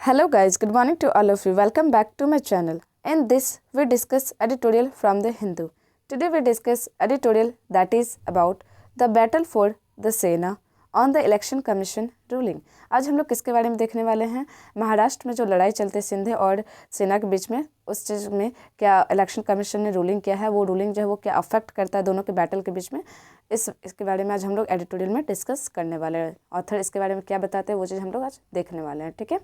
Hello guys, good morning to all of you. Welcome back to my channel. In this, we discuss editorial from the Hindu. Today we discuss editorial that is about the battle for the Sena on the Election Commission ruling. आज हम लोग किसके बारे में देखने वाले हैं? महाराष्ट्र में जो लड़ाई चलते सिंधे और सेना के बीच में, उस चीज़ में क्या इलेक्शन कमीशन ने रूलिंग किया है, वो रूलिंग जो है वो क्या अफेक्ट करता है दोनों के बैटल के बीच में, इसके बारे में आज हम लोग एडिटोरियल में डिस्कस करने वाले हैं. ऑथर इसके बारे में क्या बताते हैं वो चीज़ हम लोग आज देखने वाले हैं. ठीक है.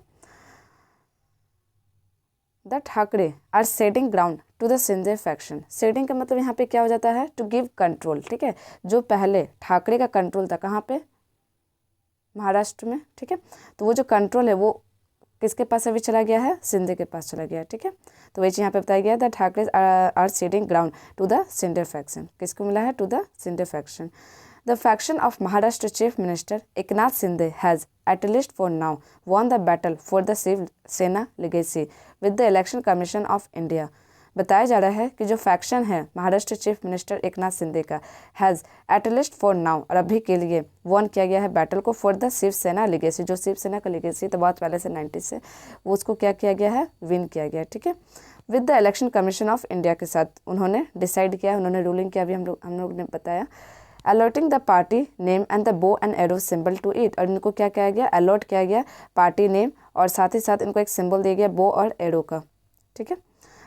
The Thackeray are setting ground to the Shinde faction. Setting का मतलब यहाँ पे क्या हो जाता है? To give control. ठीक है. जो पहले ठाकरे का कंट्रोल था कहाँ पे? महाराष्ट्र में. ठीक है. तो वो जो कंट्रोल है वो किसके पास अभी चला गया है? सिंधे के पास चला गया है. ठीक है. तो वही यहाँ पे बताया गया the Thackeray are setting ground to the Shinde faction. किसको मिला है? To the Shinde faction. The faction of Maharashtra Chief Minister Eknath Shinde has, at least for now, won the battle for the Sena legacy with the Election Commission of India. बताया जा रहा है कि जो faction है महाराष्ट्र चीफ मिनिस्टर एकनाथ शिंदे का has at least for now, और अभी के लिए वन किया गया है बैटल को फॉर द शिवसेना लिगेसी. जो शिवसेना का लिगेसी तो बहुत पहले से 90 से वो उसको क्या किया गया है? विन किया गया. ठीक है. With the election commission of India के साथ उन्होंने डिसाइड किया, उन्होंने रूलिंग किया. अभी हम लोग ने बताया allotting the party name and the bow and arrow symbol to it. और इनको क्या किया गया? अलॉट किया गया पार्टी नेम और साथ ही साथ इनको एक सिंबल दिया गया बो और एरो का. ठीक है.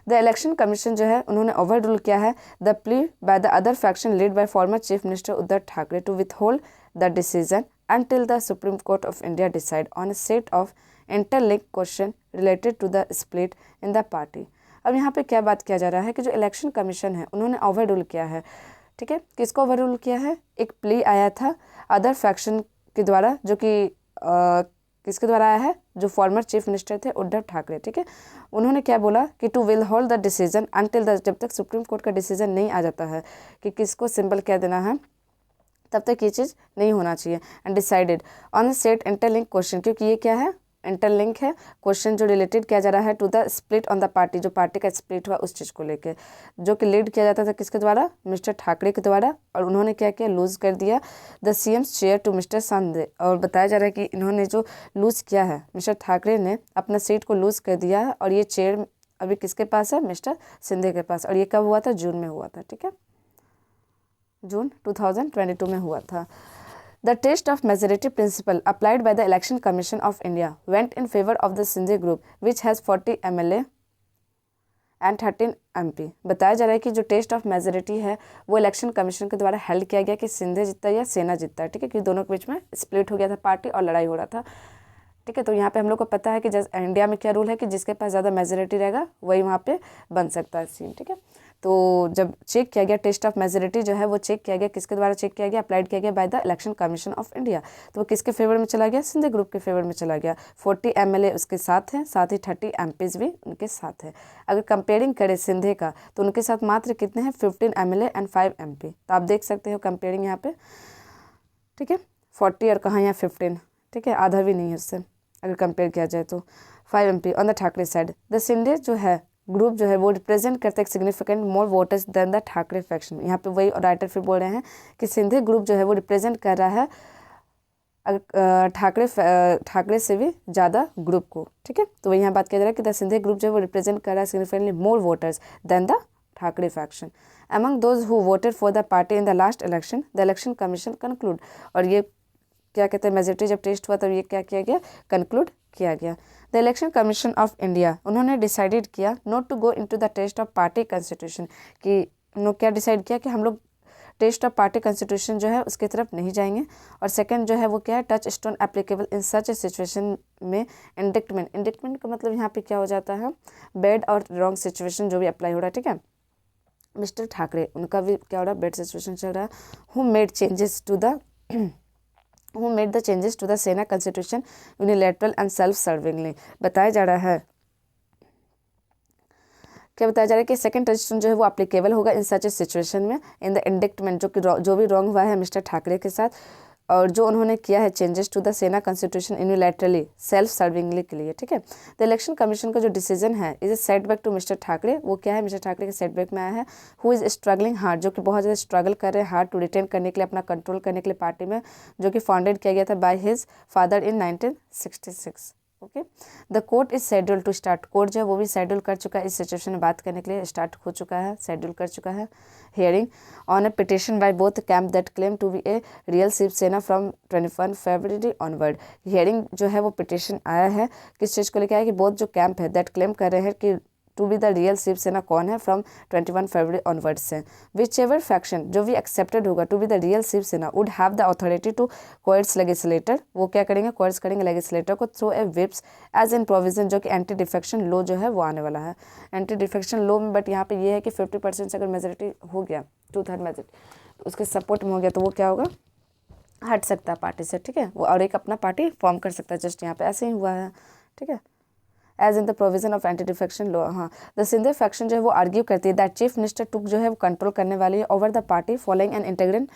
द इलेक्शन कमीशन जो है उन्होंने ओवर रूल किया है the plea by the other faction lead by former chief minister Uddhav Thackeray to withhold the decision until the Supreme Court of India decide on a set of interlinked question related to the split in the party. अब यहाँ पे क्या बात किया जा रहा है कि जो इलेक्शन कमीशन है उन्होंने ओवर रूल किया है. ठीक है. किसको ओवर रूल किया है? एक प्ली आया था अदर फैक्शन के द्वारा, जो कि किसके द्वारा आया है? जो फॉर्मर चीफ मिनिस्टर थे उद्धव ठाकरे. ठीक है. उन्होंने क्या बोला कि to will hold the decision until the, जब तक सुप्रीम कोर्ट का डिसीजन नहीं आ जाता है कि किसको सिंबल क्या देना है, तब तक ये चीज़ नहीं होना चाहिए. And decided on the set interlink question, क्योंकि ये क्या है? इंटरलिंक है क्वेश्चन जो रिलेटेड किया जा रहा है to the split on the party, जो पार्टी का स्प्लिट हुआ उस चीज़ को लेके, जो कि लीड किया जाता था किसके द्वारा? मिस्टर ठाकरे के द्वारा. और उन्होंने क्या किया? लूज़ कर दिया the CM's chair to mister Shinde. और बताया जा रहा है कि इन्होंने जो लूज़ किया है, मिस्टर ठाकरे ने अपना सीट को लूज़ कर दिया है और ये चेयर अभी किसके पास है? मिस्टर शिंदे के पास. और ये कब हुआ था? जून में हुआ था. ठीक है. जून 2022 में हुआ था. The test of majority principle applied by the Election Commission of India went in favor of the Shinde group, which has 40 MLA and 13 MP. बताया जा रहा है कि जो टेस्ट ऑफ मेजोरिटी है वो इलेक्शन कमीशन के द्वारा हेल्ड किया गया कि सिंधे जीतता या सेना जीतता है. ठीक है. कि दोनों के बीच में स्प्लिट हो गया था पार्टी और लड़ाई हो रहा था. ठीक है. तो यहाँ पे हम लोग को पता है कि जैसे इंडिया में क्या रूल है कि जिसके पास ज़्यादा मेजोरिटी रहेगा वही वहाँ पे बन सकता है सीन. ठीक है. तो जब चेक किया गया टेस्ट ऑफ मेजोरिटी जो है वो चेक किया गया, किसके द्वारा चेक किया गया? अप्लाइड किया गया by the election commission of India. तो वो किसके फेवर में चला गया? सिंधे ग्रुप के फेवर में चला गया. 40 MLA उसके साथ हैं, साथ ही 30 MPs भी उनके साथ हैं. अगर कंपेयरिंग करें सिंधे का तो उनके साथ मात्र कितने हैं? 15 MLA एंड 5 MP. तो आप देख सकते हो कंपेयरिंग यहाँ पे. ठीक है. 40 और कहाँ यहाँ 15. ठीक है. आधा भी नहीं है उससे अगर कंपेयर किया जाए तो. 5 MP on the Thackeray side. The Shinde जो है ग्रुप जो है वो रिप्रेजेंट करता है significant more voters than the Thackeray faction. यहाँ पे वही राइटर फिर बोल रहे हैं कि सिंधे ग्रुप जो है वो रिप्रेजेंट कर रहा है ठाकरे से भी ज़्यादा ग्रुप को. ठीक है. तो वही यहाँ बात किया जा रहा है कि द सिंधे ग्रुप जो है वो रिप्रेजेंट कर रहा है significantly more voters than the Thackeray faction. Among those who voted for the party in the last election the election commission conclude. और ये क्या कहते हैं? मेजोरिटी जब टेस्ट हुआ तब ये क्या किया गया? कंक्लूड किया गया. The election commission of India उन्होंने डिसाइडेड किया not to go into the test of party constitution. कि हम लोग क्या डिसाइड किया कि हम लोग टेस्ट ऑफ पार्टी कॉन्स्टिट्यूशन जो है उसकी तरफ नहीं जाएंगे. और सेकंड जो है वो क्या है? Touch stone applicable in such A situation में इंडिक्टमेंट. इंडिक्टमेंट का मतलब यहाँ पे क्या हो जाता है? बैड और रॉन्ग सिचुएशन जो भी अप्लाई हो रहा है. ठीक है. मिस्टर ठाकरे उनका भी क्या हो रहा है? बैड सिचुएशन चल रहा है. Who made changes to the who made the changes to the Sena constitution unilateral and self-servingly. बताया जा रहा है क्या बताया जा रहा है कि सेकंड टचस्टोन जो है वो अप्लीकेबल होगा इन सच ए सिचुएशन में इन द इंडिक्टमेंट, जो भी रॉन्ग हुआ है मिस्टर ठाकरे के साथ और जो उन्होंने किया है चेंजेस टू द सेना कॉन्स्टिट्यूशन यूनिलैटरली सेल्फ सर्विंगली के लिए। ठीक है. द इलेक्शन कमीशन का जो डिसीजन है is a setback to mister Thackeray. वो क्या है? मिस्टर ठाकरे के सेटबैक में आया है. हु इज स्ट्रगलिंग हार्ड, जो कि बहुत ज़्यादा स्ट्रगल कर रहे हैं हार्ड टू रिटेन करने के लिए, अपना कंट्रोल करने के लिए पार्टी में, जो कि फाउंडेड किया गया था by his father in 1966. Okay. The court is schedule to start, court जो है वो भी शेड्यूल कर चुका है, इस सिचुएशन में बात करने के लिए स्टार्ट हो चुका है, शेड्यूल कर चुका है। Hearing on a petition by both camp that claim to be a real Shiv Sena from 21 February onward. Hearing जो है वो पिटिशन आया है, किस चीज़ को लेकर आया कि बोथ जो कैंप है दैट क्लेम कर रहे हैं कि to be the real Shiv Sena कौन है फ्रॉम 21 फरवरी ऑनवर्ड से। विच एवर फैक्शन जो भी एक्सेप्टेड होगा to be the real Shiv Sena would have the authority to courts legislator, वो क्या करेंगे, कोर्ट्स करेंगे लेजिस्लेटर को through a whips as in provision, जो कि एंटी डिफेक्शन लॉ जो है वो आने वाला है एंटी डिफेक्शन लॉ में। बट यहाँ पे ये है कि 50% से अगर मेजोरिटी हो गया, 2/3 मेजोरिटी उसके सपोर्ट में हो गया, तो वो क्या होगा, हट सकता है पार्टी से, ठीक है, वो और एक अपना पार्टी फॉर्म कर सकता है। जस्ट यहाँ पे ऐसे ही हुआ है, ठीक है, as in the provision of anti defection law. हाँ, द सिंधे फैक्शन जो है वो आर्ग्यू करती है दैट चीफ मिनिस्टर टुक जो है वो कंट्रोल करने वाली है over the party following an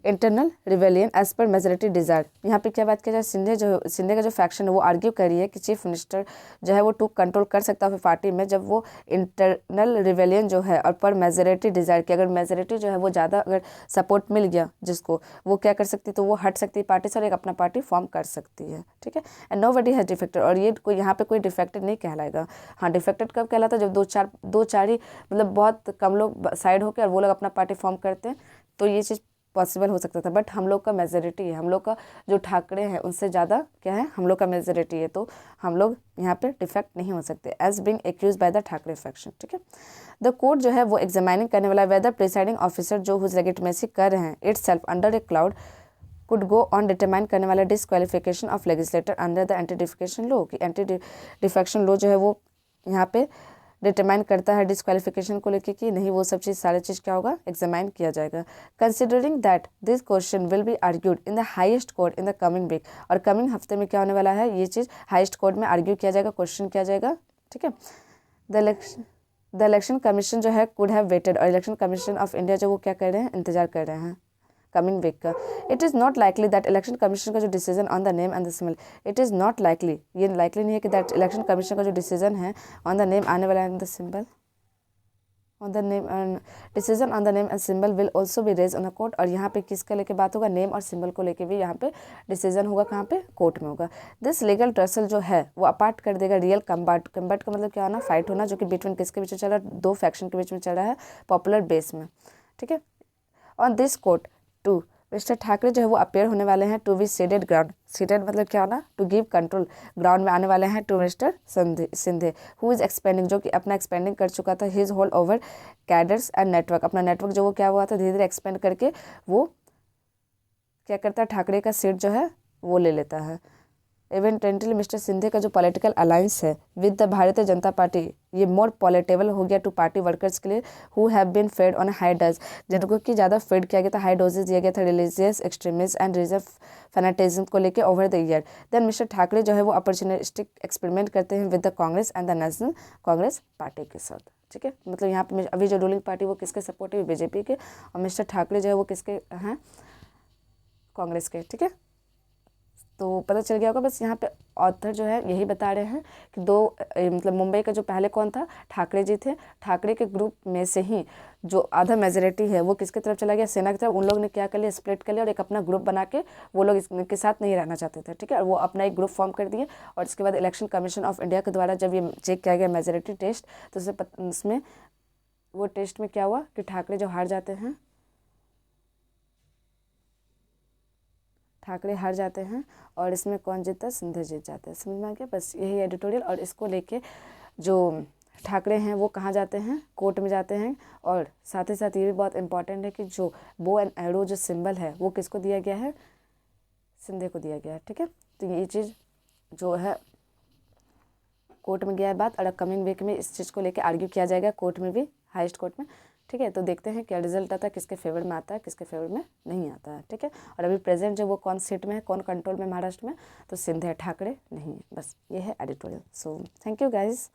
internal rebellion as per majority desire. यहाँ पे क्या बात किया जाए, सिंधे का जो फैक्शन है वो आर्ग्यू करी है कि चीफ मिनिस्टर जो है वो टू कंट्रोल कर सकता है पार्टी में जब वो इंटरनल रिवेलियन जो है और पर मेजोरिटी डिजायर की, अगर मेजोरिटी जो है वो ज़्यादा अगर सपोर्ट मिल गया जिसको, वो क्या कर सकती है, तो वो हट सकती है पार्टी से और एक अपना पार्टी फॉर्म कर सकती है, ठीक है। एंड नोबडी हैज डिफेक्टेड, और ये कोई यहाँ पे कोई डिफेक्टेड नहीं कहलाएगा। हाँ, डिफेक्टेड कब कहलाता है, जब दो चार ही मतलब बहुत कम लोग साइड होकर और वो लोग अपना पार्टी फॉर्म करते हैं, तो ये चीज़ पॉसिबल हो सकता था। बट हम लोग का मेजोरिटी है, हम लोग का जो ठाकरे हैं उनसे ज़्यादा क्या है, हम लोग का मेजोरिटी है, तो हम लोग यहाँ पे डिफेक्ट नहीं हो सकते as being accused by the Thackeray faction, ठीक है। द कोर्ट जो है वो एग्जामिनिंग करने वाला वेदर प्रिसाइडिंग ऑफिसर जो हुज लेजिटिमेसी कर रहे हैं it's self under A cloud could go on determine करने वाला disqualification of legislator under the anti defection law, कि एंटी डिफेक्शन लॉ जो है वो यहाँ पे डिटरमाइन करता है डिस्क्वालिफिकेशन को लेके कि नहीं, वो सब चीज़ सारी चीज़ क्या होगा, एग्जामाइन किया जाएगा। Considering that this question will be argued in the highest court in the coming week, और कमिंग हफ्ते में क्या होने वाला है, ये चीज़ हाईएस्ट कोर्ट में आर्ग्यू किया जाएगा, क्वेश्चन किया जाएगा, ठीक है। द इलेक्शन कमीशन जो है कुड हैव वेटेड, और इलेक्शन कमीशन ऑफ इंडिया जो वो क्या कर रहे हैं, इंतजार कर रहे हैं कमिंग वीक का। It is not likely that election commission का जो decision on the name and the symbol, it is not likely, ये लाइकली नहीं है कि दैट इलेक्शन कमीशन का जो डिसीजन है ऑन द नेम आने वाला and the symbol on the name and decision on the name and symbol will also be raise on the court, और यहाँ पे किसका लेके बात होगा, नेम और सिंबल को लेके भी यहाँ पे डिसीजन होगा, कहाँ पे, कोर्ट में होगा। दिस लीगल ट्रसल जो है वो अपार्ट कर देगा रियल कम्बाट का मतलब क्या होना, फाइट होना, जो कि बिटवीन किसके बीच में चल रहा है, दो फैक्शन के बीच में चल रहा है पॉपुलर बेस में, ठीक है। On this court to mister Thackeray जो है वो अपेयर होने वाले हैं to be ceded ground, ceded मतलब क्या होना, टू गिव कंट्रोल, ग्राउंड में आने वाले हैं to mister Shinde who is expanding, जो कि अपना एक्सपेंडिंग कर चुका था his hold over cadres and network, अपना नेटवर्क जो वो क्या हुआ था धीरे धीरे एक्सपेंड करके वो क्या करता है, ठाकरे का सीट जो है वो ले लेता है। इवेंटेंटली मिस्टर सिंधे का जो पॉलिटिकल अलायंस है with the Bharatiya Janata party, ये मोर पॉलिटेबल हो गया टू पार्टी वर्कर्स के लिए who have been fed on high dose, जिनको कि ज़्यादा फेड किया गया था, हाई डोजेज दिया गया था religious extremism and religious fanaticism को लेके over the year. Then mister Thackeray जो है वो अपॉर्चुनिस्टिक एक्सपेरिमेंट करते हैं with the Congress and the national Congress party के साथ, ठीक है। मतलब यहाँ पे अभी जो रूलिंग पार्टी वो किसके सपोर्ट है, बीजेपी के, और मिस्टर ठाकरे जो है वो किसके हैं, कांग्रेस के, ठीक है। तो पता चल गया होगा। बस यहाँ पे ऑथर जो है यही बता रहे हैं कि मतलब मुंबई का जो पहले कौन था, ठाकरे जी थे, ठाकरे के ग्रुप में से ही जो आधा मेजोरिटी है वो किसकी तरफ चला गया, सेना की तरफ। उन लोग ने क्या कर लिया, स्प्लिट कर लिया और एक अपना ग्रुप बना के वो लोग इसके साथ नहीं रहना चाहते थे, ठीक है। और वो अपना एक ग्रुप फॉर्म कर दिए और इसके बाद इलेक्शन कमीशन ऑफ इंडिया के द्वारा जब ये चेक किया गया मेजोरिटी टेस्ट, तो उसमें वो टेस्ट में क्या हुआ कि ठाकरे जो हार जाते हैं, ठाकरे हार जाते हैं और इसमें कौन जीतता है, सिंधे जीत जाते हैं। समझ में आ गया। बस यही एडिटोरियल। और इसको लेके जो ठाकरे हैं वो कहाँ जाते हैं, कोर्ट में जाते हैं। और साथ ही साथ ये भी बहुत इंपॉर्टेंट है कि जो बो एंड एरो जो सिंबल है वो किसको दिया गया है, सिंधे को दिया गया है, ठीक है। तो ये चीज़ जो है कोर्ट में गया है बात, और कमिंग वीक में इस चीज़ को लेकर आर्ग्यू किया जाएगा कोर्ट में भी, हाईएस्ट कोर्ट में, ठीक है। तो देखते हैं क्या रिजल्ट आता है, किसके फेवर में आता है, किसके फेवर में नहीं आता है, ठीक है। और अभी प्रेजेंट जो वो कौन सीट में है, कौन कंट्रोल में महाराष्ट्र में, तो सिंधे ठाकरे नहीं है। बस ये है editorial. So thank you guys.